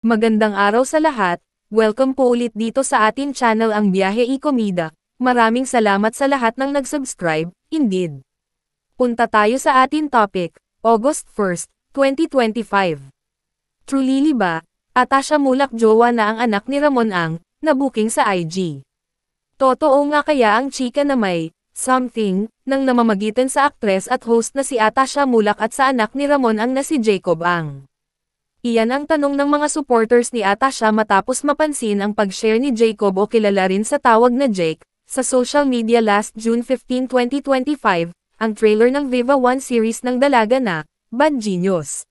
Magandang araw sa lahat, welcome po ulit dito sa atin channel ang Biyahe y Komida. Maraming salamat sa lahat ng nag-subscribe, indeed. Punta tayo sa atin topic, August 1, 2025. Trulili ba, Atasha Mulak jowa na ang anak ni Ramon Ang, na booking sa IG? Totoo nga kaya ang chika na may something nang namamagitan sa aktres at host na si Atasha Mulak at sa anak ni Ramon Ang na si Jacob Ang? Iyan ang tanong ng mga supporters ni Atasha matapos mapansin ang pag-share ni Jacob o kilala rin sa tawag na Jake, sa social media last June 15, 2025, ang trailer ng Viva One series ng dalaga na, Bad Genius.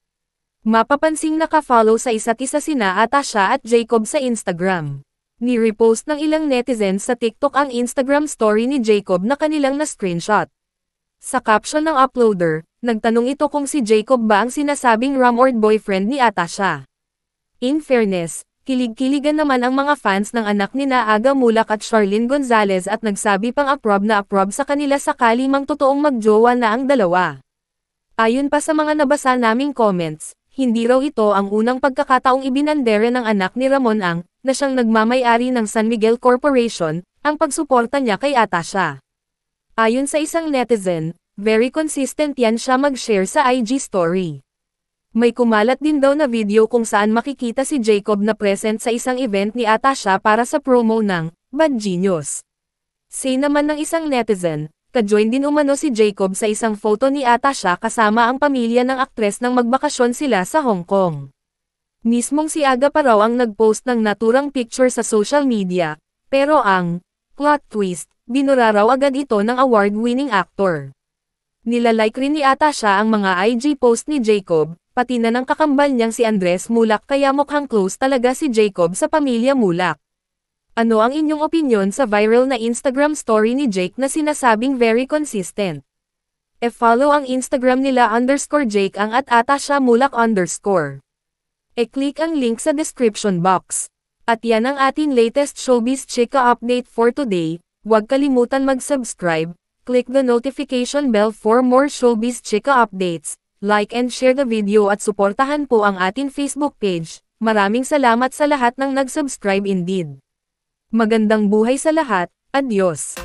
Mapapansing naka-follow sa isa't isa sina Atasha at Jacob sa Instagram. Ni-repost ng ilang netizens sa TikTok ang Instagram story ni Jacob na kanilang na-screenshot. Sa caption ng uploader, nagtanong ito kung si Jacob ba ang sinasabing rumored boyfriend ni Atasha. In fairness, kilig-kiligan naman ang mga fans ng anak ni Aga Mulak at Charlene Gonzalez at nagsabi pang approve sa kanila sakali mang totoong magjowa na ang dalawa. Ayon pa sa mga nabasa naming comments, hindi raw ito ang unang pagkakataong ibinandera ng anak ni Ramon Ang, na siyang nagmamay-ari ng San Miguel Corporation, ang pagsuporta niya kay Atasha. Ayon sa isang netizen, very consistent yan siya mag-share sa IG story. May kumalat din daw na video kung saan makikita si Jacob na present sa isang event ni Atasha para sa promo ng Bad Genius. Say naman ng isang netizen, ka-join din umano si Jacob sa isang photo ni Atasha kasama ang pamilya ng aktres nang magbakasyon sila sa Hong Kong. Mismong si Aga pa raw ang nag-post ng naturang picture sa social media, pero ang plot twist, binura raw agad ito ng award-winning actor. Nilalike rin ni Atasha ang mga IG post ni Jacob, pati na ng kakambal niyang si Andres Mulak kaya mukhang close talaga si Jacob sa pamilya Mulak. Ano ang inyong opinyon sa viral na Instagram story ni Jake na sinasabing very consistent? E-follow ang Instagram nila _Jake ang at Atasha Mulak _. E-click ang link sa description box. At yan ang ating latest showbiz chika update for today. Huwag kalimutan mag-subscribe, click the notification bell for more showbiz chika updates, like and share the video at suportahan po ang ating Facebook page. Maraming salamat sa lahat ng nag-subscribe indeed. Magandang buhay sa lahat, adios!